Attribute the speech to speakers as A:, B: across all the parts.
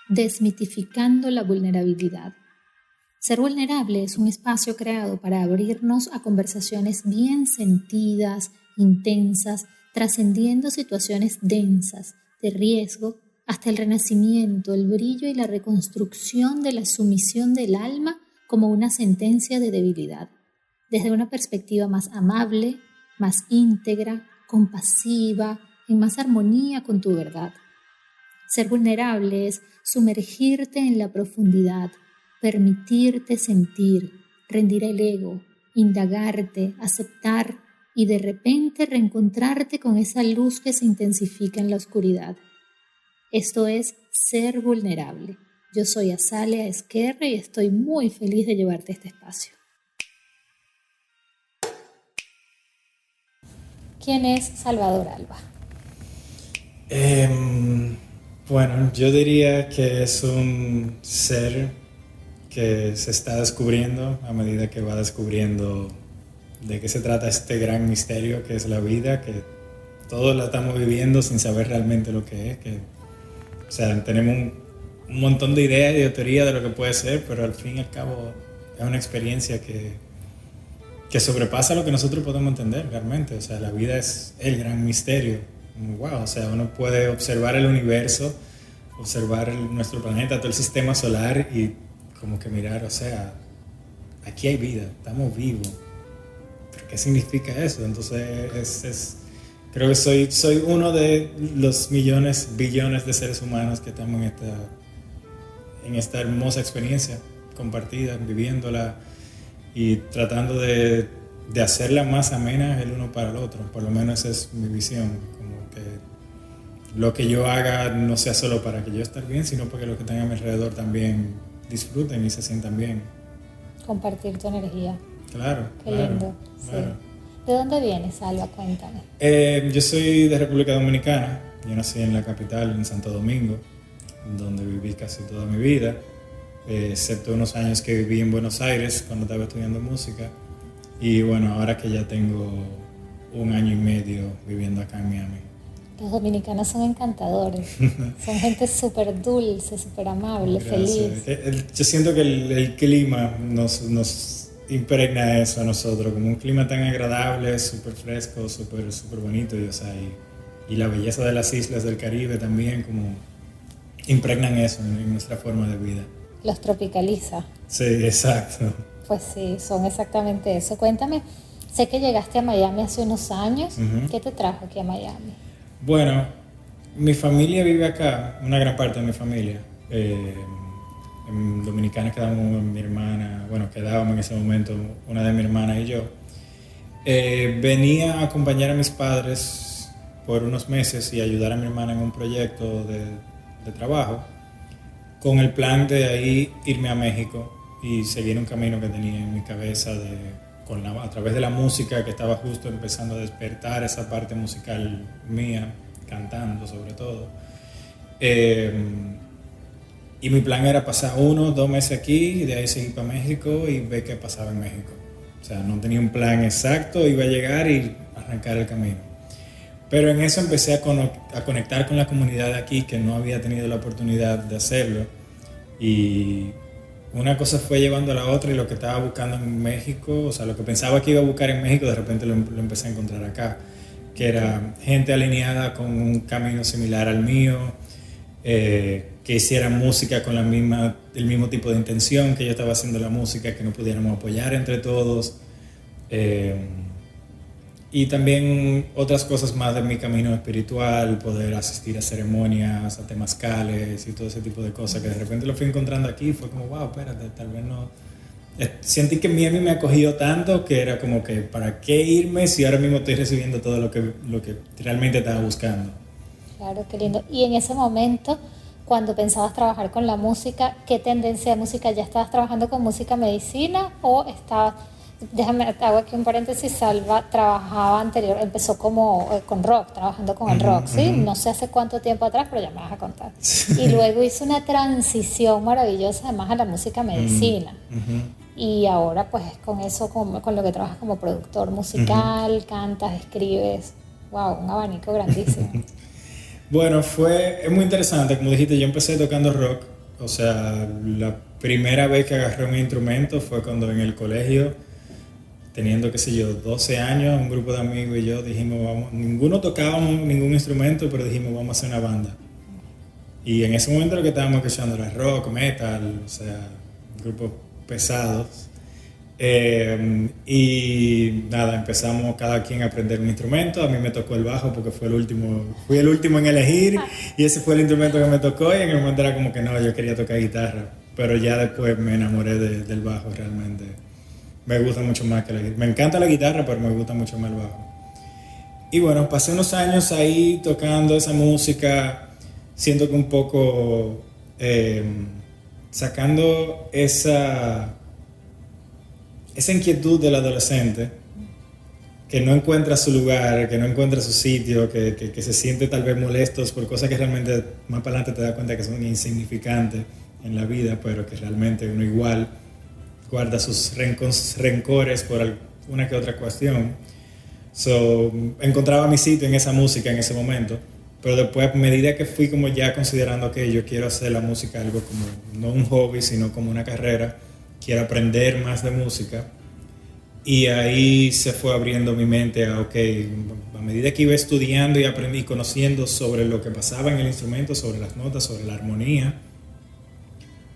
A: desmitificando la vulnerabilidad. Ser vulnerable es un espacio creado para abrirnos a conversaciones bien sentidas, intensas, trascendiendo situaciones densas, de riesgo, hasta el renacimiento, el brillo y la reconstrucción de la sumisión del alma como una sentencia de debilidad, desde una perspectiva más amable, más íntegra, compasiva, en más armonía con tu verdad. Ser vulnerable es sumergirte en la profundidad, permitirte sentir, rendir el ego, indagarte, aceptar y de repente reencontrarte con esa luz que se intensifica en la oscuridad. Esto es ser vulnerable. Yo soy Azalea Esquerra y estoy muy feliz de llevarte a este espacio. ¿Quién es Salvador Alba?
B: Bueno, yo diría que es un ser que se está descubriendo a medida que va descubriendo de qué se trata este gran misterio que es la vida, que todos la estamos viviendo sin saber realmente lo que es, o sea, tenemos un montón de ideas y de teorías de lo que puede ser, pero al fin y al cabo es una experiencia que sobrepasa lo que nosotros podemos entender realmente. O sea, la vida es el gran misterio. Wow, o sea, uno puede observar el universo, observar nuestro planeta, todo el sistema solar y como que mirar, o sea, aquí hay vida, estamos vivos. ¿Pero qué significa eso? Entonces, creo que soy uno de los millones, billones de seres humanos que estamos en esta hermosa experiencia compartida, viviéndola y tratando de hacerla más amena el uno para el otro. Por lo menos esa es mi visión, como que lo que yo haga no sea solo para que yo esté bien, sino para que los que están a mi alrededor también disfruten y se sientan bien.
A: Compartir tu energía.
B: Claro.
A: Qué lindo.
B: Claro.
A: Sí. ¿De dónde vienes, Alba? Cuéntame.
B: Yo soy de República Dominicana. Yo nací en la capital, en Santo Domingo, donde viví casi toda mi vida, excepto unos años que viví en Buenos Aires cuando estaba estudiando música. Y bueno, ahora que ya tengo 1 año y medio viviendo acá en Miami.
A: Los dominicanos son encantadores, son gente súper dulce, súper amable,
B: Gracias.
A: feliz.
B: Yo siento que el clima nos impregna eso a nosotros, como un clima tan agradable, súper fresco, súper bonito, y la belleza de las islas del Caribe también como impregnan eso en nuestra forma de vida.
A: Los tropicaliza.
B: Sí, exacto.
A: Pues sí, son exactamente eso. Cuéntame, sé que llegaste a Miami hace unos años. Uh-huh. ¿Qué te trajo aquí a Miami?
B: Bueno, mi familia vive acá, una gran parte de mi familia. En Dominicana quedábamos mi hermana, quedábamos en ese momento una de mi hermana y yo. Venía a acompañar a mis padres por unos meses y ayudar a mi hermana en un proyecto de trabajo, con el plan de ahí irme a México y seguir un camino que tenía en mi cabeza a través de la música, que estaba justo empezando a despertar esa parte musical mía, cantando sobre todo. Y mi plan era pasar 1 o 2 meses aquí y de ahí seguir para México y ver qué pasaba en México. O sea, no tenía un plan exacto, iba a llegar y arrancar el camino. Pero en eso empecé a conectar con la comunidad de aquí, que no había tenido la oportunidad de hacerlo. Y una cosa fue llevando a la otra, y lo que estaba buscando en México, o sea, lo que pensaba que iba a buscar en México, de repente lo empecé a encontrar acá, que era gente alineada con un camino similar al mío, que hiciera música con el mismo tipo de intención que yo estaba haciendo la música, que nos pudiéramos apoyar entre todos, y también otras cosas más de mi camino espiritual, poder asistir a ceremonias, a temazcales y todo ese tipo de cosas, que de repente lo fui encontrando aquí. Fue como, wow, espérate, tal vez no. Sentí que Miami me acogió tanto que era como que, ¿para qué irme si ahora mismo estoy recibiendo todo lo que realmente estaba buscando?
A: Claro, qué lindo. Y en ese momento, cuando pensabas trabajar con la música, ¿qué tendencia de música? ¿Ya estabas trabajando con música medicina o estabas... hago aquí un paréntesis, Salva trabajaba empezó como con rock, trabajando con el rock, ¿sí? No sé hace cuánto tiempo atrás, pero ya me vas a contar. Y luego hizo una transición maravillosa además a la música medicina. Y ahora pues con eso, con lo que trabajas como productor musical, cantas, escribes, wow, un abanico grandísimo.
B: Bueno, es muy interesante, como dijiste, yo empecé tocando rock O sea, la primera vez que agarré un instrumento fue cuando en el colegio, teniendo, qué sé yo, 12 años, un grupo de amigos y yo dijimos, vamos, ninguno tocábamos ningún instrumento, pero dijimos, vamos a hacer una banda. Y en ese momento lo que estábamos escuchando era rock, metal, o sea, grupos pesados. Y nada, empezamos cada quien a aprender un instrumento. A mí me tocó el bajo porque fui el último en elegir y ese fue el instrumento que me tocó y en el momento era como que no, yo quería tocar guitarra, pero ya después me enamoré del bajo realmente. Me gusta mucho más que la guitarra. Me encanta la guitarra, pero me gusta mucho más el bajo. Y bueno, pasé unos años ahí tocando esa música, siento que un poco sacando esa inquietud del adolescente que no encuentra su lugar, que no encuentra su sitio, que se siente tal vez molestos por cosas que realmente más para adelante te das cuenta que son insignificantes en la vida, pero que realmente uno igual guarda sus rencores por alguna que otra cuestión. Encontraba mi sitio en esa música en ese momento, pero después a medida que fui como ya considerando que yo quiero hacer la música algo como no un hobby sino como una carrera, quiero aprender más de música, y ahí se fue abriendo mi mente a, ok, a medida que iba estudiando y aprendí, conociendo sobre lo que pasaba en el instrumento, sobre las notas, sobre la armonía,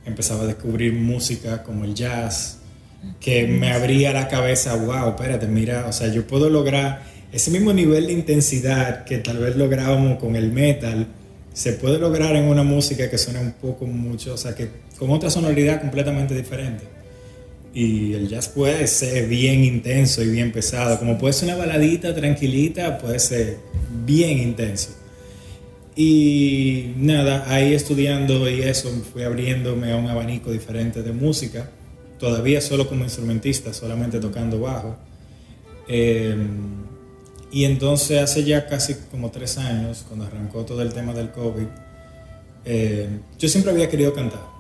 B: empezaba a descubrir música como el jazz, que me abría la cabeza, wow, espérate, mira, o sea, yo puedo lograr ese mismo nivel de intensidad que tal vez lográbamos con el metal, se puede lograr en una música que suena un poco mucho, o sea, que con otra sonoridad completamente diferente. Y el jazz puede ser bien intenso y bien pesado, como puede ser una baladita tranquilita, puede ser bien intenso. Y nada, ahí estudiando y eso, fui abriéndome a un abanico diferente de música, todavía solo como instrumentista, solamente tocando bajo. Y entonces hace ya casi como 3 años, cuando arrancó todo el tema del COVID, yo siempre había querido cantar.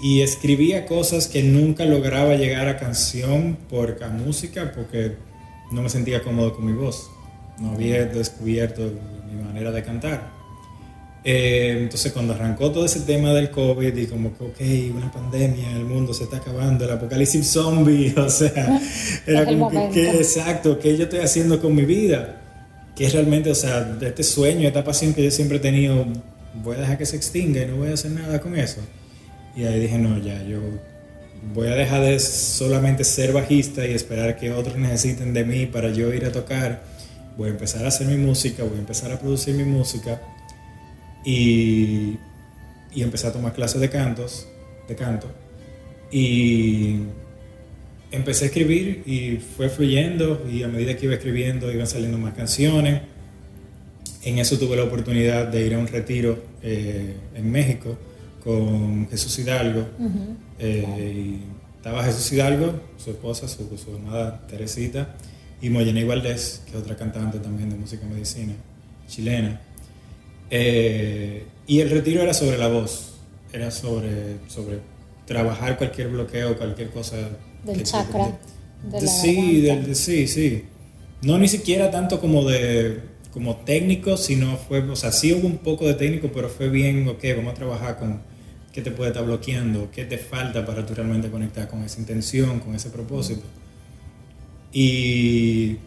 B: Y escribía cosas que nunca lograba llegar a canción a música porque no me sentía cómodo con mi voz. No había descubierto mi manera de cantar. Entonces cuando arrancó todo ese tema del COVID y como que ok, una pandemia, el mundo se está acabando, el apocalipsis zombie, o sea, era como que exacto, ¿qué yo estoy haciendo con mi vida? Que realmente, o sea, de este sueño, esta pasión que yo siempre he tenido, voy a dejar que se extinga y no voy a hacer nada con eso. Y ahí dije, no, ya, yo voy a dejar de solamente ser bajista y esperar que otros necesiten de mí para yo ir a tocar. Voy a empezar a hacer mi música, voy a empezar a producir mi música y empecé a tomar clases de canto. Y empecé a escribir y fue fluyendo y a medida que iba escribiendo iban saliendo más canciones. En eso tuve la oportunidad de ir a un retiro en México con Jesús Hidalgo. Y estaba Jesús Hidalgo, su esposa, su amada Teresita, y Moyeni Valdés, que es otra cantante también de música medicina, chilena. Y el retiro era sobre la voz, era sobre trabajar cualquier bloqueo, cualquier cosa.
A: Del chakra.
B: Sí. No ni siquiera tanto como técnico, sino o sea, sí hubo un poco de técnico, pero fue bien, ok, vamos a trabajar con qué te puede estar bloqueando, qué te falta para tú realmente conectar con esa intención, con ese propósito. Y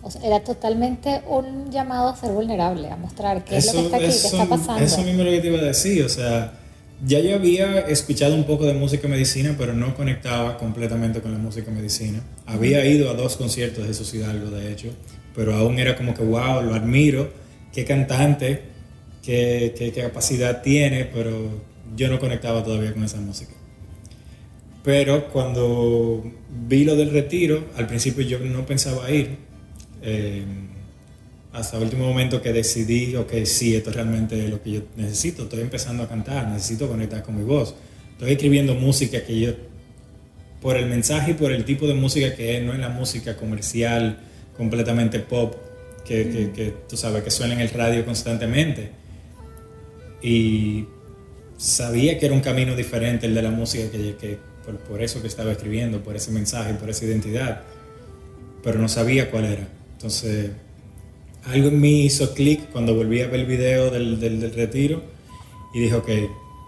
A: o sea, era totalmente un llamado a ser vulnerable, a mostrar qué es lo que está aquí, qué está pasando.
B: Eso mismo es lo que te iba a decir, o sea, ya yo había escuchado un poco de música medicina, pero no conectaba completamente con la música medicina. Había ido a 2 conciertos de Jesús Hidalgo, de hecho, pero aún era como que, wow, lo admiro, qué cantante, qué capacidad tiene, pero yo no conectaba todavía con esa música. Pero cuando vi lo del retiro, al principio yo no pensaba ir, hasta el último momento que decidí, ok, sí, esto es realmente lo que yo necesito, estoy empezando a cantar, necesito conectar con mi voz, estoy escribiendo música que yo, por el mensaje y por el tipo de música que es, no es la música comercial, completamente pop, que tú sabes, que suena en el radio constantemente. Y sabía que era un camino diferente el de la música, que por eso que estaba escribiendo, por ese mensaje, por esa identidad, pero no sabía cuál era. Entonces algo en mí hizo clic cuando volví a ver el video del retiro y dije, ok,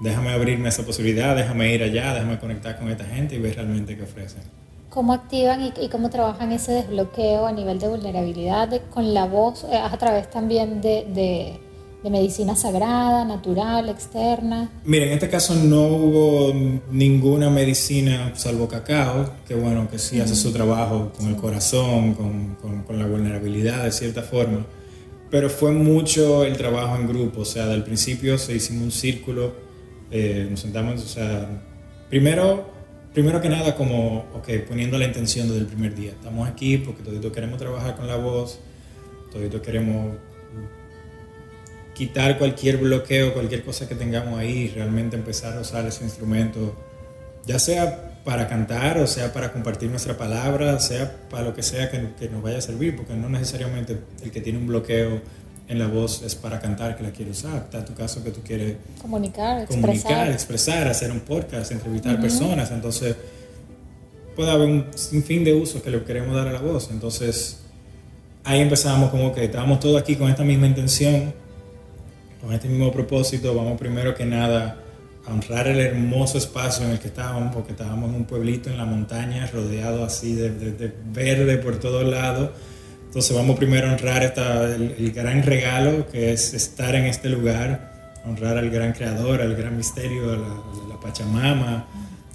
B: déjame abrirme a esa posibilidad, déjame ir allá, déjame conectar con esta gente y ver realmente qué ofrecen.
A: ¿Cómo activan y cómo trabajan ese desbloqueo a nivel de vulnerabilidad con la voz, a través también de medicina sagrada, natural, externa?
B: Mira, en este caso no hubo ninguna medicina salvo cacao, que bueno, que sí hace su trabajo con el corazón, con la vulnerabilidad de cierta forma, pero fue mucho el trabajo en grupo, o sea, del principio se hicimos un círculo, nos sentamos, o sea, primero que nada como, ok, poniendo la intención desde el primer día, estamos aquí porque todos queremos trabajar con la voz, todos queremos quitar cualquier bloqueo, cualquier cosa que tengamos ahí, realmente empezar a usar ese instrumento, ya sea para cantar, o sea para compartir nuestra palabra, sea para lo que sea que nos vaya a servir, porque no necesariamente el que tiene un bloqueo en la voz es para cantar que la quiere usar. Está tu caso que tú quieres
A: Comunicar,
B: expresar, hacer un podcast, entrevistar personas, entonces puede haber un sinfín de usos que le queremos dar a la voz. Entonces ahí empezamos como que estábamos todos aquí con esta misma intención, con este mismo propósito. Vamos primero que nada a honrar el hermoso espacio en el que estábamos, porque estábamos en un pueblito en la montaña, rodeado así de verde por todos lados. Entonces vamos primero a honrar el gran regalo que es estar en este lugar, honrar al gran creador, al gran misterio, a la Pachamama,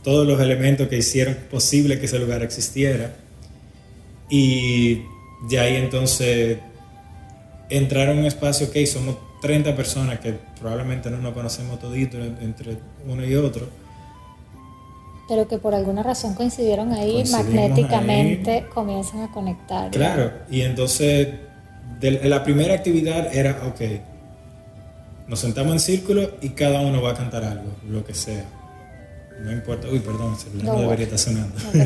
B: todos los elementos que hicieron posible que ese lugar existiera. Y de ahí entonces entrar en un espacio que somos 30 personas que probablemente no nos conocemos toditos entre uno y otro,
A: pero que por alguna razón coincidieron ahí, magnéticamente ahí, comienzan a conectar.
B: Claro, y entonces la primera actividad era, ok, nos sentamos en círculo y cada uno va a cantar algo, lo que sea. No importa, uy, perdón, el celular no debería estar sonando. No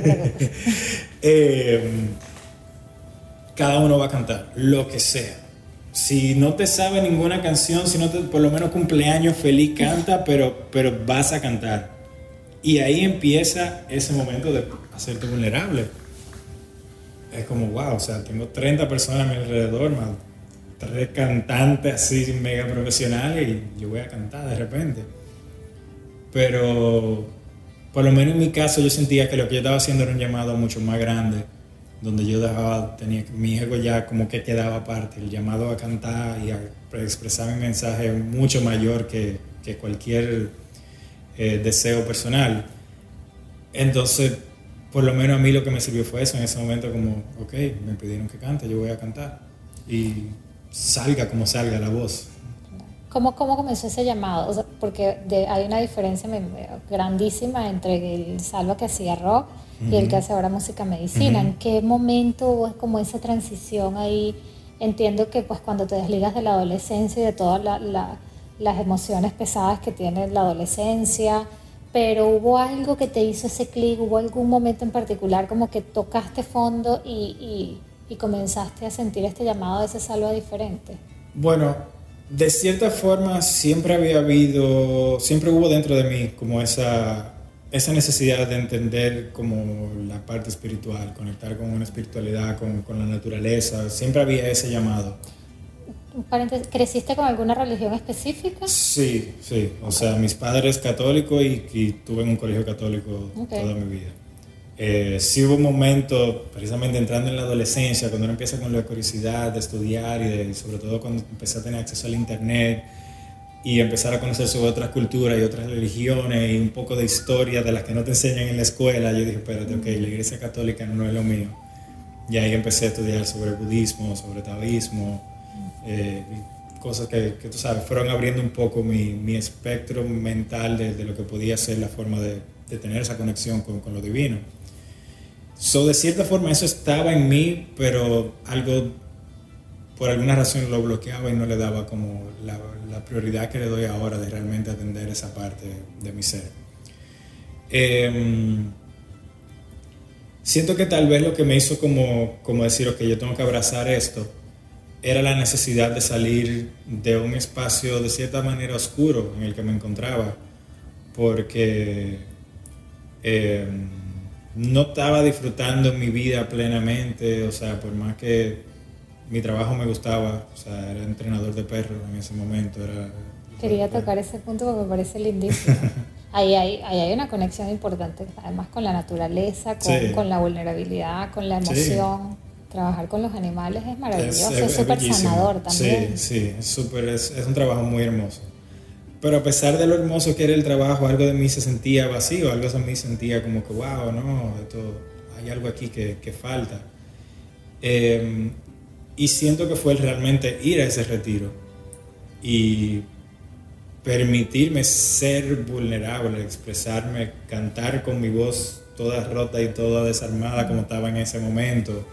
B: cada uno va a cantar, lo que sea. Si no te sabe ninguna canción, si no te, por lo menos cumpleaños feliz canta, pero vas a cantar. Y ahí empieza ese momento de hacerte vulnerable. Es como, wow, o sea, tengo 30 personas a mi alrededor, más 3 cantantes así mega profesionales y yo voy a cantar de repente. Pero, por lo menos en mi caso, yo sentía que lo que yo estaba haciendo era un llamado mucho más grande, donde yo tenía mi ego ya como que quedaba aparte. El llamado a cantar y a expresar mi mensaje mucho mayor que cualquier deseo personal. Entonces, por lo menos a mí lo que me sirvió fue eso en ese momento, como, ok, me pidieron que cante, yo voy a cantar. Y salga como salga la voz.
A: ¿Cómo comenzó ese llamado? O sea, porque hay una diferencia grandísima entre el Salva que hacía rock y el que hace ahora música medicina. ¿En qué momento hubo como esa transición ahí? Entiendo que pues cuando te desligas de la adolescencia y de todas las emociones pesadas que tiene la adolescencia, pero hubo algo que te hizo ese clic, hubo algún momento en particular como que tocaste fondo y comenzaste a sentir este llamado de ese Salva diferente.
B: Bueno, de cierta forma siempre hubo dentro de mí como esa necesidad de entender como la parte espiritual, conectar con una espiritualidad, con la naturaleza, siempre había ese llamado.
A: ¿Creciste con alguna religión específica?
B: Sí, o sea, mis padres católicos y estuve en un colegio católico toda mi vida. Sí hubo un momento, precisamente entrando en la adolescencia, cuando uno empieza con la curiosidad de estudiar y sobre todo cuando empecé a tener acceso al internet y empezar a conocer sobre otras culturas y otras religiones y un poco de historia de las que no te enseñan en la escuela, yo dije, espérate, ok, la iglesia católica no es lo mío. Y ahí empecé a estudiar sobre budismo, sobre taoísmo, cosas que tú sabes, fueron abriendo un poco mi espectro mental de lo que podía ser la forma de tener esa conexión con lo divino. De cierta forma eso estaba en mí, pero algo por alguna razón lo bloqueaba y no le daba como la prioridad que le doy ahora de realmente atender esa parte de mi ser. Siento que tal vez lo que me hizo como decir, ok, yo tengo que abrazar esto, era la necesidad de salir de un espacio de cierta manera oscuro en el que me encontraba, porque no estaba disfrutando mi vida plenamente, o sea, por más que mi trabajo me gustaba, o sea, era entrenador de perros en ese momento, era
A: Quería tocar ese punto porque me parece lindísimo. Ahí hay una conexión importante, además con la naturaleza,
B: Sí.
A: con la vulnerabilidad, con la emoción. Trabajar con los animales es maravilloso, es súper
B: bellísimo.
A: sanador
B: Sí,
A: también.
B: sí, es un trabajo muy hermoso. Pero a pesar de lo hermoso que era el trabajo, algo de mí se sentía vacío, algo de mí sentía como que, wow, no, hay algo aquí que falta. Eh, y siento que fue realmente ir a ese retiro y permitirme ser vulnerable, expresarme, cantar con mi voz toda rota y toda desarmada como estaba en ese momento.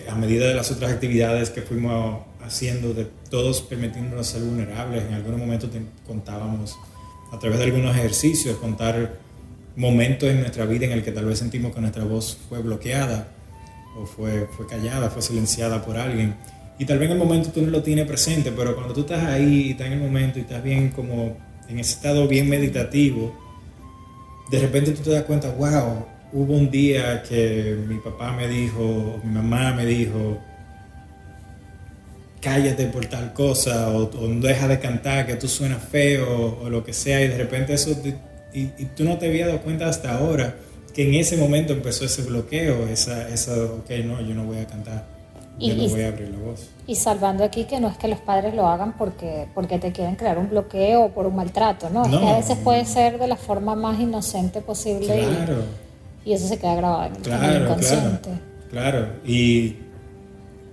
B: A medida de las otras actividades que fuimos haciendo, de todos permitiéndonos ser vulnerables, en algunos momentos contábamos a través de algunos ejercicios, contar momentos en nuestra vida en el que tal vez sentimos que nuestra voz fue bloqueada o fue callada, fue silenciada por alguien. Y tal vez en el momento tú no lo tienes presente, pero cuando tú estás ahí, estás en el momento y estás bien como en ese estado bien meditativo, de repente tú te das cuenta, wow, hubo un día que mi papá me dijo, o mi mamá me dijo, cállate por tal cosa, o no deja de cantar, que tú suenas feo, o lo que sea, y de repente eso, y tú no te habías dado cuenta hasta ahora, que en ese momento empezó ese bloqueo, ok, no, yo no voy a cantar, yo no voy a abrir la voz.
A: Y salvando aquí que no es que los padres lo hagan porque te quieren crear un bloqueo o por un maltrato, ¿no? Es que a veces puede ser de la forma más inocente posible.
B: Claro.
A: Y eso se queda grabado en el inconsciente.
B: Claro. Y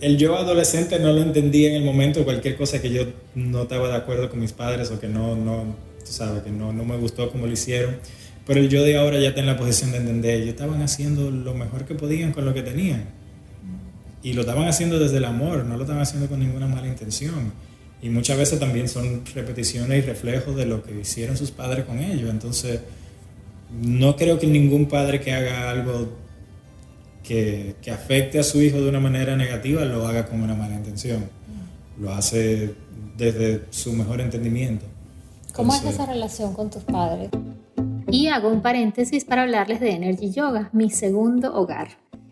B: el yo adolescente no lo entendía en el momento, cualquier cosa que yo no estaba de acuerdo con mis padres o que tú sabes, que no me gustó como lo hicieron. Pero el yo de ahora ya está en la posición de entender, ellos estaban haciendo lo mejor que podían con lo que tenían. Y lo estaban haciendo desde el amor, no lo estaban haciendo con ninguna mala intención. Y muchas veces también son repeticiones y reflejos de lo que hicieron sus padres con ellos. Entonces, no creo que ningún padre que haga algo que afecte a su hijo de una manera negativa lo haga con una mala intención. Lo hace desde su mejor entendimiento.
A: ¿Cómo es esa relación con tus padres? Y hago un paréntesis para hablarles de Energy Yoga, mi segundo hogar.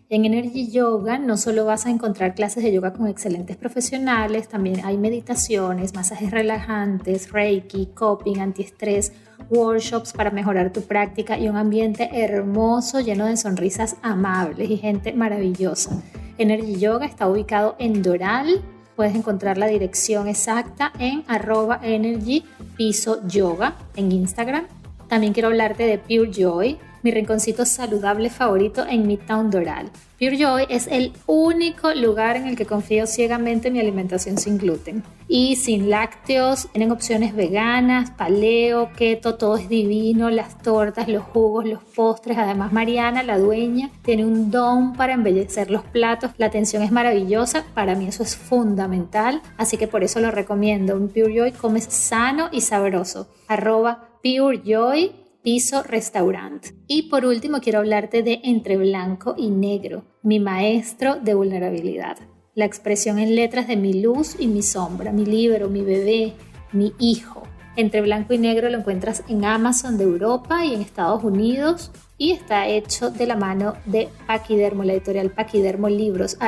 A: En Energy Yoga no solo vas a encontrar clases de yoga con excelentes profesionales, también hay meditaciones, masajes relajantes, reiki, coping, antiestrés, workshops para mejorar tu práctica y un ambiente hermoso lleno de sonrisas amables y gente maravillosa. Energy Yoga está ubicado en Doral. Puedes encontrar la dirección exacta en @energy_yoga en Instagram. También quiero hablarte de Pure Joy, mi rinconcito saludable favorito en Midtown Doral. Pure Joy es el único lugar en el que confío ciegamente en mi alimentación sin gluten y sin lácteos. Tienen opciones veganas, paleo, keto, todo es divino, las tortas, los jugos, los postres. Además, Mariana, la dueña, tiene un don para embellecer los platos. La atención es maravillosa, para mí eso es fundamental, así que por eso lo recomiendo. En Pure Joy comes sano y sabroso. @PureJoy _restaurant. Y por último quiero hablarte de Entre Blanco y Negro, mi maestro de vulnerabilidad. La expresión en letras de mi luz y mi sombra, mi libro, mi bebé, mi hijo. Entre Blanco y Negro lo encuentras en Amazon de Europa y en Estados Unidos y está hecho de la mano de Paquidermo, la editorial Paquidermo Libros,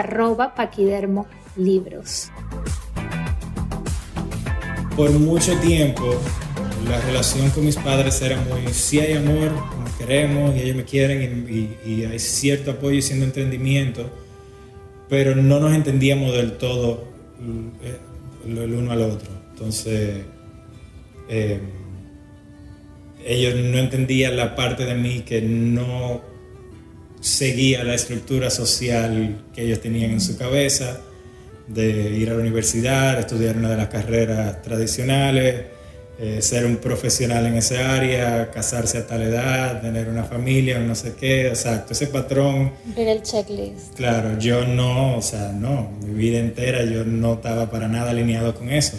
A: @Paquidermo Libros.
B: Por mucho tiempo la relación con mis padres era muy, sí hay amor, nos queremos y ellos me quieren y hay cierto apoyo y cierto entendimiento, pero no nos entendíamos del todo el uno al otro. Entonces, ellos no entendían la parte de mí que no seguía la estructura social que ellos tenían en su cabeza, de ir a la universidad, estudiar una de las carreras tradicionales, ser un profesional en esa área, casarse a tal edad, tener una familia, no sé qué, exacto, ese patrón.
A: Ver el checklist.
B: Claro, yo no, mi vida entera yo no estaba para nada alineado con eso.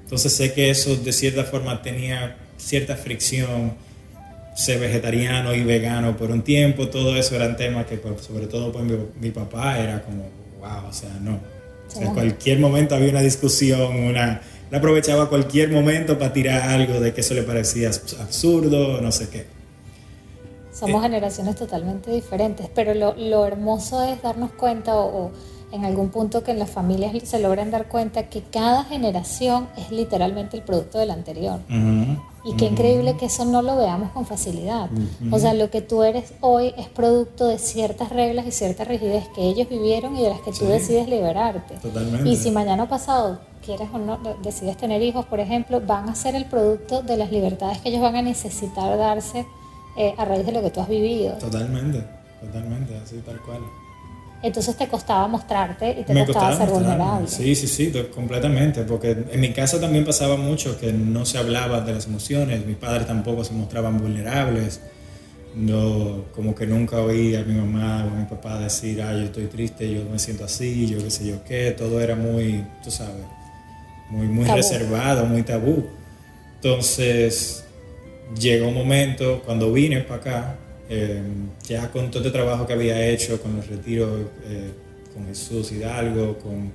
B: Entonces sé que eso de cierta forma tenía cierta fricción, ser vegetariano y vegano por un tiempo, todo eso eran temas que sobre todo por mi papá era como, wow, no. En cualquier momento había una discusión, le aprovechaba cualquier momento para tirar algo de que eso le parecía absurdo, no sé qué.
A: Somos generaciones totalmente diferentes, pero lo hermoso es darnos cuenta o en algún punto que en las familias se logran dar cuenta que cada generación es literalmente el producto de la anterior. Y qué increíble que eso no lo veamos con facilidad. O sea, lo que tú eres hoy es producto de ciertas reglas y cierta rigidez que ellos vivieron y de las que tú decides liberarte.
B: Totalmente.
A: Y si mañana o pasado, quieres o no, decides tener hijos, por ejemplo, van a ser el producto de las libertades que ellos van a necesitar darse a raíz de lo que tú has vivido.
B: Totalmente, así tal cual.
A: Entonces te costaba mostrarte y te costaba ser vulnerable.
B: Sí, completamente, porque en mi casa también pasaba mucho que no se hablaba de las emociones, mis padres tampoco se mostraban vulnerables, no, como que nunca oí a mi mamá o a mi papá decir, yo estoy triste, yo me siento así, yo qué sé yo qué, todo era muy, tú sabes, muy reservado, muy tabú. Entonces llegó un momento cuando vine para acá, ya con todo el trabajo que había hecho, con los retiros con Jesús Hidalgo, con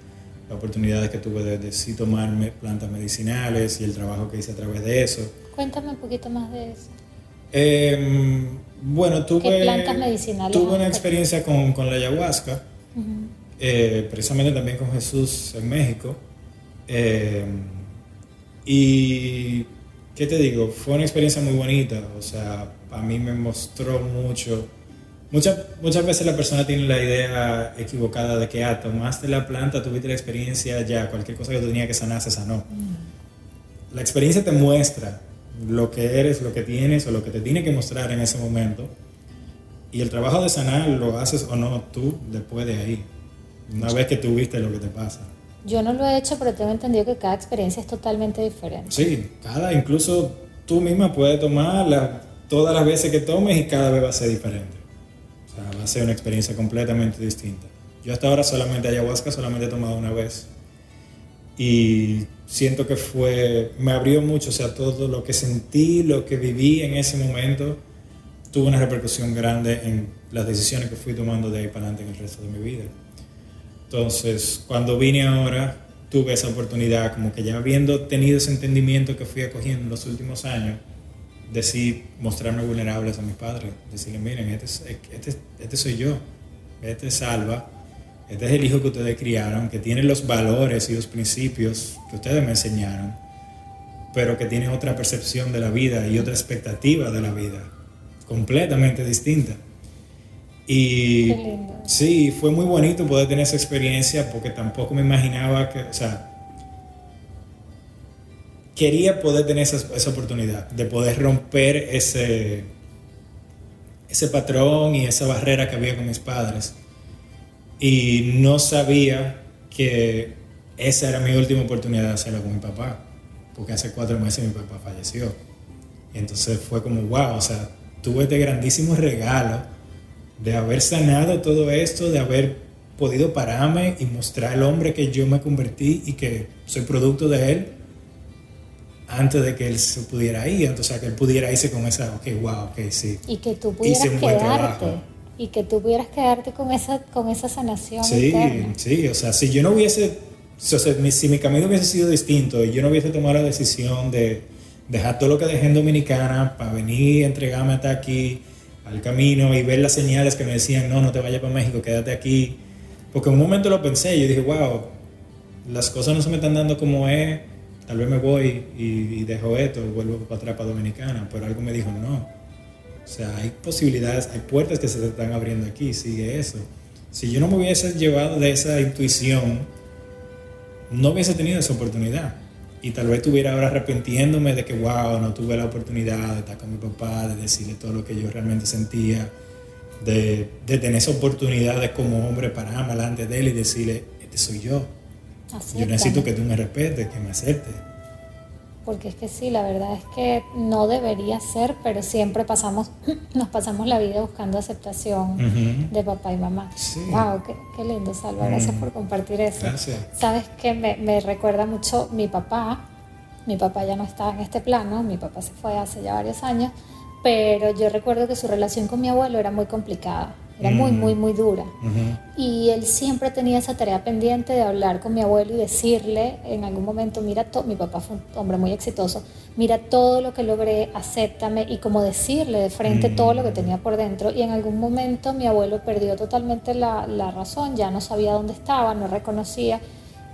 B: las oportunidades que tuve de sí tomar plantas medicinales y el trabajo que hice a través de eso.
A: Cuéntame un poquito más de eso.
B: Bueno,
A: ¿Qué plantas medicinales?
B: Tuve una experiencia con la ayahuasca, precisamente también con Jesús en México. Y, ¿qué te digo? Fue una experiencia muy bonita, o sea, a mí me mostró mucho. Muchas veces la persona tiene la idea equivocada de que tomaste la planta, tuviste la experiencia, ya cualquier cosa que tú tenías que sanar se sanó. La experiencia te muestra lo que eres, lo que tienes o lo que te tiene que mostrar en ese momento, y el trabajo de sanar lo haces o no tú después de ahí, una vez que tú viste lo que te pasa.
A: Yo no lo he hecho, pero tengo entendido que cada experiencia es totalmente diferente.
B: Sí, incluso tú misma puedes tomarla todas las veces que tomes y cada vez va a ser diferente. O sea, va a ser una experiencia completamente distinta. Yo hasta ahora solamente ayahuasca, solamente he tomado una vez. Y siento que me abrió mucho, o sea, todo lo que sentí, lo que viví en ese momento, tuvo una repercusión grande en las decisiones que fui tomando de ahí para adelante en el resto de mi vida. Entonces, cuando vine ahora, tuve esa oportunidad, como que ya habiendo tenido ese entendimiento que fui acogiendo en los últimos años, decidí mostrarme vulnerables a mis padres, decirles, miren, este soy yo, este es Alba, este es el hijo que ustedes criaron, que tiene los valores y los principios que ustedes me enseñaron, pero que tiene otra percepción de la vida y otra expectativa de la vida, completamente distinta. Y
A: qué lindo.
B: Sí, fue muy bonito poder tener esa experiencia, porque tampoco me imaginaba que, o sea, quería poder tener esa oportunidad de poder romper ese patrón y esa barrera que había con mis padres. Y no sabía que esa era mi última oportunidad de hacerlo con mi papá, porque hace 4 meses mi papá falleció. Y entonces fue como, wow, o sea, tuve este grandísimo regalo de haber sanado todo esto, de haber podido pararme y mostrar el hombre que yo me convertí y que soy producto de él, antes de que él se pudiera ir, o sea, que él pudiera irse con esa, sí.
A: Y que tú pudieras quedarte. Y que tú pudieras quedarte con esa sanación interna.
B: Sí, o sea, si yo no hubiese, si mi camino hubiese sido distinto y yo no hubiese tomado la decisión de dejar todo lo que dejé en Dominicana para venir a entregarme hasta aquí al camino y ver las señales que me decían, no te vayas para México, quédate aquí, porque en un momento lo pensé, yo dije, wow, las cosas no se me están dando como es, tal vez me voy y dejo esto, vuelvo para atrás para Dominicana, pero algo me dijo, no, o sea, hay posibilidades, hay puertas que se te están abriendo aquí, sigue eso. Si yo no me hubiese llevado de esa intuición, no hubiese tenido esa oportunidad. Y tal vez estuviera ahora arrepintiéndome de que, no tuve la oportunidad de estar con mi papá, de decirle todo lo que yo realmente sentía, de tener esa oportunidad de como hombre pararme delante de él y decirle, este soy yo. Yo necesito que tú me respetes, que me aceptes.
A: Porque es que sí, la verdad es que no debería ser, pero siempre nos pasamos la vida buscando aceptación de papá y mamá.
B: Sí.
A: Wow, qué lindo, Salva, gracias por compartir eso.
B: Gracias.
A: Sabes que me recuerda mucho mi papá ya no está en este plano, mi papá se fue hace ya varios años, pero yo recuerdo que su relación con mi abuelo era muy complicada. era muy, muy, muy dura.
B: Ujú.
A: Y él siempre tenía esa tarea pendiente de hablar con mi abuelo y decirle en algún momento, mira, mi papá fue un hombre muy exitoso, mira todo lo que logré, acéptame, y como decirle de frente todo lo que tenía por dentro. Y en algún momento mi abuelo perdió totalmente la razón, ya no sabía dónde estaba, no reconocía,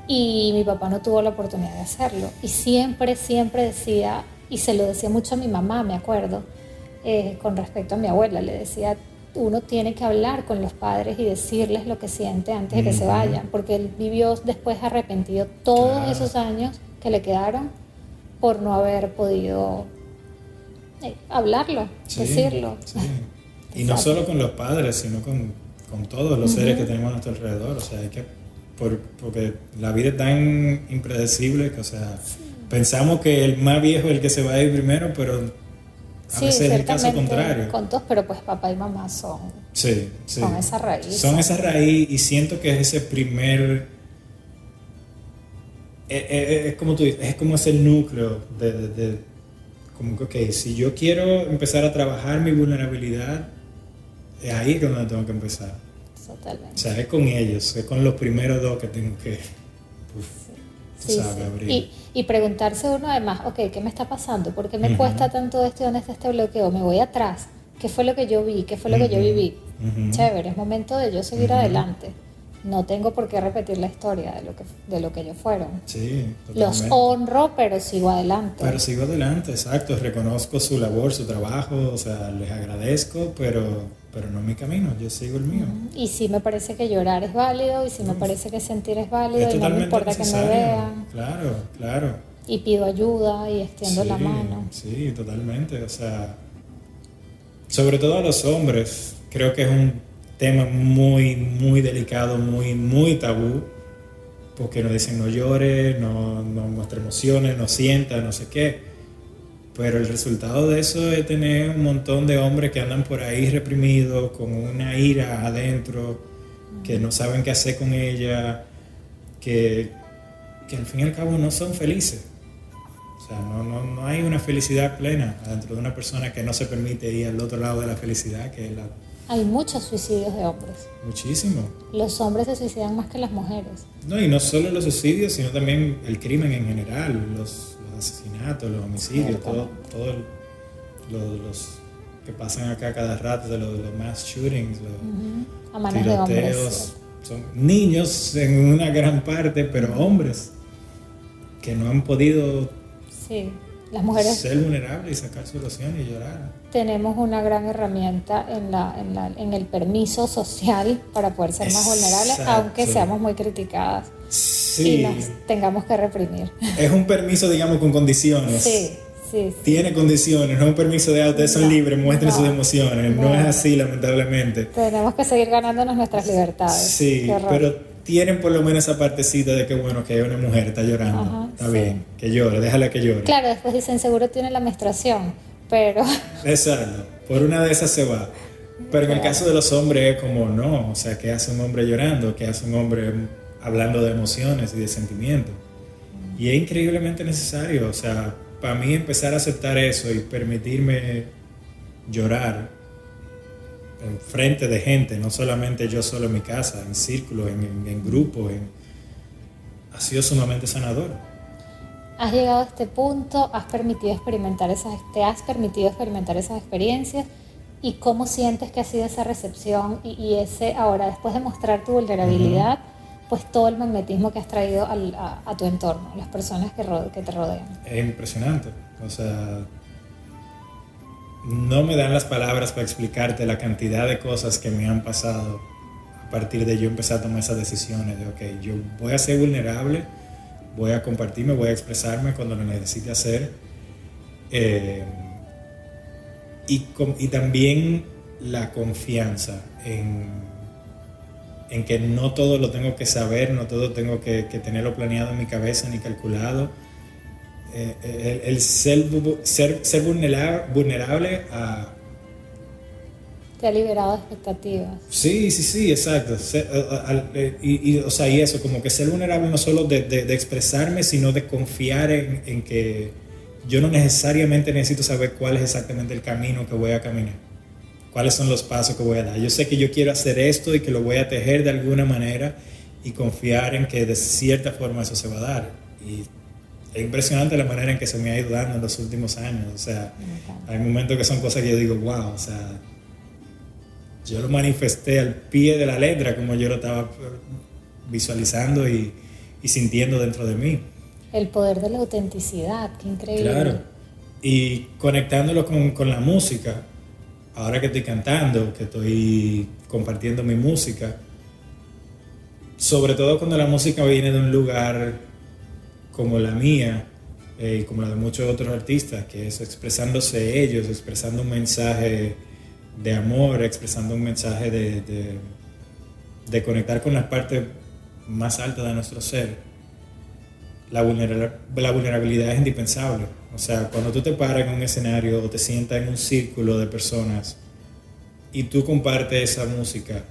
A: y mi papá no tuvo la oportunidad de hacerlo. Y siempre, siempre decía, y se lo decía mucho a mi mamá, me acuerdo, con respecto a mi abuela, le decía, uno tiene que hablar con los padres y decirles lo que siente antes de que se vayan, porque él vivió después arrepentido todos
B: Claro.
A: esos años que le quedaron por no haber podido hablarlo,
B: Sí,
A: decirlo.
B: sí. Y no solo con los padres, sino con todos los seres que tenemos a nuestro alrededor. O sea, hay que, porque la vida es tan impredecible que, o sea, pensamos que el más viejo es el que se va a ir primero, pero a veces es el caso contrario.
A: Con todos, pero pues papá y mamá son
B: Sí, sí.
A: esa raíz.
B: Son esa raíz, y siento que es ese primer... Es como tú dices, es como ese núcleo como que, ok, si yo quiero empezar a trabajar mi vulnerabilidad, es ahí donde tengo que empezar.
A: Totalmente.
B: O sea, es con ellos, es con los primeros dos que tengo que, abrir.
A: Y preguntarse uno además, ok, ¿qué me está pasando? ¿Por qué me cuesta tanto esto y dónde está este bloqueo? Me voy atrás. ¿Qué fue lo que yo vi? ¿Qué fue lo que yo viví? Chévere, es momento de yo seguir adelante. No tengo por qué repetir la historia de lo que ellos fueron.
B: Sí, totalmente.
A: Los honro, pero sigo adelante.
B: Pero sigo adelante, exacto. Reconozco su labor, su trabajo, o sea, les agradezco, pero no mi camino, yo sigo el mío.
A: Y sí me parece que llorar es válido, y sí me parece que sentir es válido,
B: Es
A: y no me
B: totalmente
A: importa
B: necesario.
A: que me vean.
B: Claro, claro.
A: Y pido ayuda y extiendo la mano.
B: Sí, totalmente. O sea, sobre todo a los hombres, creo que es un tema muy, muy delicado, muy, muy tabú, porque nos dicen no llores, no muestres emociones, no sientas, no sé qué. Pero el resultado de eso es tener un montón de hombres que andan por ahí reprimidos, con una ira adentro, que no saben qué hacer con ella, que al fin y al cabo no son felices. O sea, no hay una felicidad plena dentro de una persona que no se permite ir al otro lado de la felicidad, que es la...
A: Hay muchos suicidios de hombres.
B: Muchísimo.
A: Los hombres se suicidan más que las mujeres.
B: No, y no solo los suicidios, sino también el crimen en general, los asesinatos, los homicidios, todo los que pasan acá cada rato, de los mass shootings, los
A: A manos de
B: tiroteos.
A: hombres.
B: Son niños en una gran parte, pero hombres que no han podido
A: las mujeres
B: ser vulnerables y sacar soluciones y llorar.
A: Tenemos una gran herramienta en el permiso social para poder ser más vulnerables, aunque seamos muy criticadas y nos tengamos que reprimir.
B: Es un permiso, digamos, con condiciones.
A: Sí.
B: Tiene condiciones, no es un permiso de ustedes son libres, muestren sus emociones. No es así, lamentablemente.
A: Tenemos que seguir ganándonos nuestras libertades.
B: Sí, pero tienen por lo menos esa partecita de que, bueno, que una mujer está llorando.
A: Ajá,
B: está bien, que llore, déjala que llore.
A: Claro, después dicen, seguro tiene la menstruación, pero...
B: Exacto, por una de esas se va. Pero en el caso de los hombres es como, no, o sea, ¿qué hace un hombre llorando? ¿Qué hace un hombre hablando de emociones y de sentimientos? Y es increíblemente necesario, o sea, para mí empezar a aceptar eso y permitirme llorar en frente de gente, no solamente yo solo en mi casa, en círculos, en grupos, ha sido sumamente sanador.
A: Has llegado a este punto, te has permitido experimentar esas experiencias, y cómo sientes que ha sido esa recepción y ese, ahora después de mostrar tu vulnerabilidad, pues todo el magnetismo que has traído a tu entorno, las personas que te rodean.
B: Es impresionante, o sea, no me dan las palabras para explicarte la cantidad de cosas que me han pasado a partir de yo empezar a tomar esas decisiones de, ok, yo voy a ser vulnerable, voy a compartirme, voy a expresarme cuando lo necesite hacer, y también la confianza en que no todo lo tengo que saber, no todo tengo que tenerlo planeado en mi cabeza ni calculado. El ser vulnerable a...
A: Te ha liberado de expectativas.
B: Sí, exacto. O sea, y eso, como que ser vulnerable no solo de expresarme, sino de confiar en que yo no necesariamente necesito saber cuál es exactamente el camino que voy a caminar. cuáles son los pasos que voy a dar. Yo sé que yo quiero hacer esto y que lo voy a tejer de alguna manera y confiar en que de cierta forma eso se va a dar. Y es impresionante la manera en que se me ha ido dando en los últimos años. O sea, hay momentos que son cosas que yo digo, wow, o sea, yo lo manifesté al pie de la letra como yo lo estaba visualizando y sintiendo dentro de mí.
A: El poder de la autenticidad, qué increíble.
B: Claro, y conectándolo con la música, ahora que estoy cantando, que estoy compartiendo mi música, sobre todo cuando la música viene de un lugar como la mía y como la de muchos otros artistas, que es expresándose ellos, expresando un mensaje de amor, expresando un mensaje de conectar con las partes más altas de nuestro ser. La vulnerabilidad es indispensable. O sea, cuando tú te paras en un escenario o te sientas en un círculo de personas y tú compartes esa música,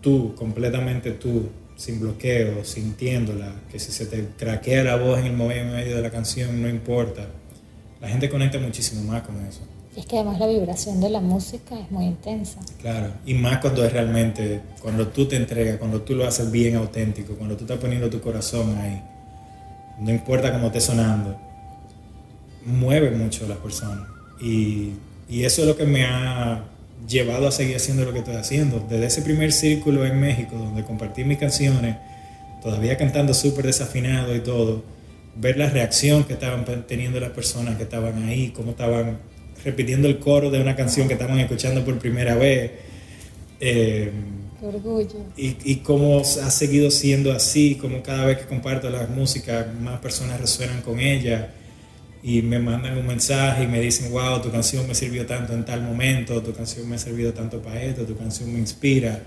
B: tú, completamente tú, sin bloqueo, sintiéndola, que si se te craquea la voz en el medio de la canción, no importa. La gente conecta muchísimo más con eso.
A: Y es que además la vibración de la música es muy intensa.
B: Claro, y más cuando es realmente, cuando tú te entregas, cuando tú lo haces bien auténtico, cuando tú estás poniendo tu corazón ahí, no importa cómo esté sonando, mueve mucho a las personas. Y eso es lo que me ha llevado a seguir haciendo lo que estoy haciendo. Desde ese primer círculo en México, donde compartí mis canciones, todavía cantando súper desafinado y todo, ver la reacción que estaban teniendo las personas que estaban ahí, cómo estaban repitiendo el coro de una canción que estaban escuchando por primera vez.
A: Qué orgullo.
B: Y cómo ha seguido siendo así, como cada vez que comparto la música, más personas resuenan con ella y me mandan un mensaje y me dicen, wow, tu canción me sirvió tanto en tal momento, tu canción me ha servido tanto para esto, tu canción me inspira,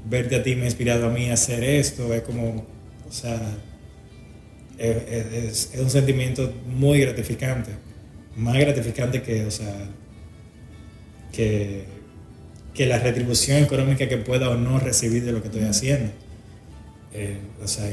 B: verte a ti me ha inspirado a mí a hacer esto, es como, o sea, es un sentimiento muy gratificante, más gratificante que, o sea, que la retribución económica que pueda o no recibir de lo que estoy haciendo. O sea,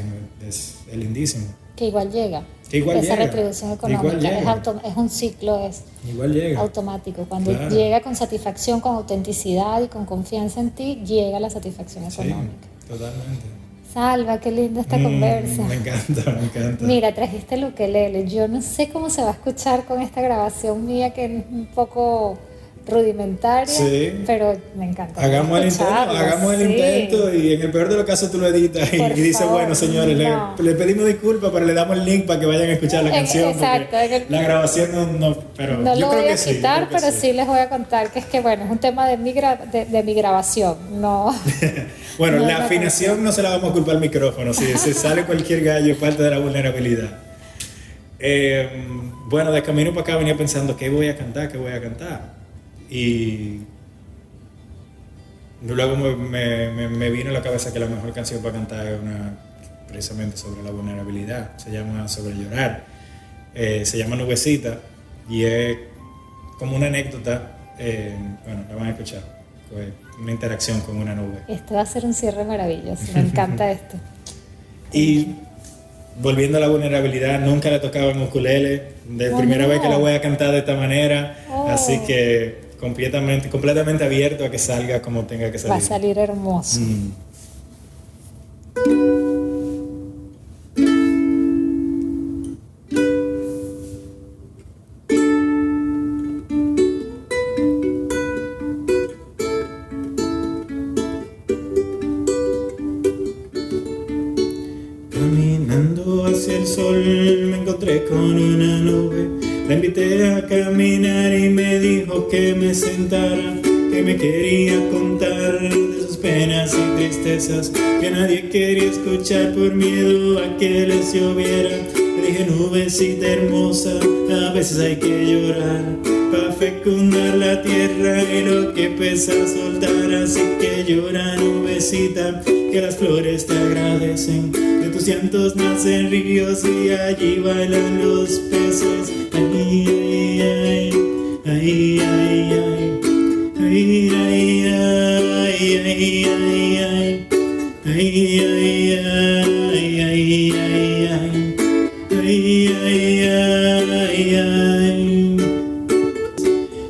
B: es lindísimo.
A: Que igual llega.
B: Que igual
A: esa
B: llega.
A: retribución económica es un ciclo, es
B: igual llega.
A: automático. Cuando
B: Claro.
A: llega con satisfacción, con autenticidad y con confianza en ti, llega la satisfacción económica.
B: Sí, totalmente.
A: Salva, qué linda esta conversa.
B: Me encanta.
A: Mira, trajiste el ukelele. Yo no sé cómo se va a escuchar con esta grabación mía que es un poco rudimentaria,
B: Sí.
A: pero me encanta.
B: Hagamos el intento y en el peor de los casos tú lo editas y dices,
A: favor,
B: bueno, señores,
A: no.
B: le pedimos disculpas, pero le damos el link para que vayan a escuchar la canción.
A: Exacto.
B: La grabación pero
A: no
B: yo
A: lo
B: creo
A: voy
B: que
A: a
B: sí.
A: quitar, pero sí les voy a contar que es que, bueno, es un tema de mi grabación, no.
B: Bueno,
A: no,
B: la
A: no,
B: afinación no se la vamos a culpar al micrófono, si se sale cualquier gallo es parte de la vulnerabilidad. Bueno, de camino para acá venía pensando, ¿qué voy a cantar? Y luego me vino a la cabeza que la mejor canción para cantar es una precisamente sobre la vulnerabilidad, se llama Sobre Llorar, se llama Nubecita y es como una anécdota, bueno, la van a escuchar, una interacción con una nube.
A: Esto va a ser un cierre maravilloso, me encanta esto.
B: Y volviendo a la vulnerabilidad, nunca la tocaba en ukulele, de primera vez que la voy a cantar de esta manera, así que completamente abierto a que salga como tenga que salir.
A: Va a salir hermoso.
B: Caminando hacia el sol me encontré con una nube. La invité a caminar y me dijo que me sentara, que me quería contar de sus penas y tristezas, que nadie quería escuchar por miedo a que les lloviera. Le dije, nubecita hermosa, a veces hay que llorar para fecundar la tierra y lo que pesa soltar. Así que llora, nubecita, que las flores te agradecen. De tus llantos nacen ríos y allí bailan los peces. Ay, ay, ay, ay, ay, ay, ay, ay, ay, ay, ay, ay, ay, ay, ay, ay, ay, ay.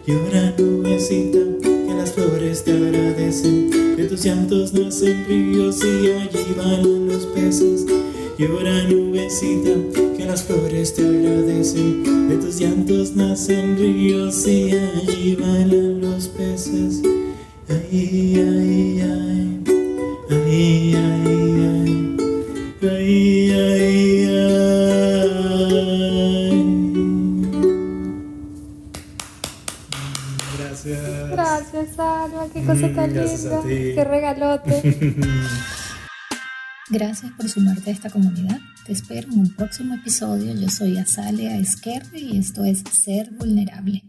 B: Llora, nubecita, agradecen. De tus llantos nacen ríos y allí bailan los peces. Llora nubecita, que las flores te agradecen. De tus llantos nacen ríos y allí bailan los peces. Ay, ay, ay, ay, ay, ay, ay, ay, ay. Gracias.
A: Gracias, Alma, qué cosa tan
B: Gracias a
A: linda,
B: ti.
A: qué regalote. Gracias por sumarte a esta comunidad. Te espero en un próximo episodio. Yo soy Azalea Esquerre y esto es Ser Vulnerable.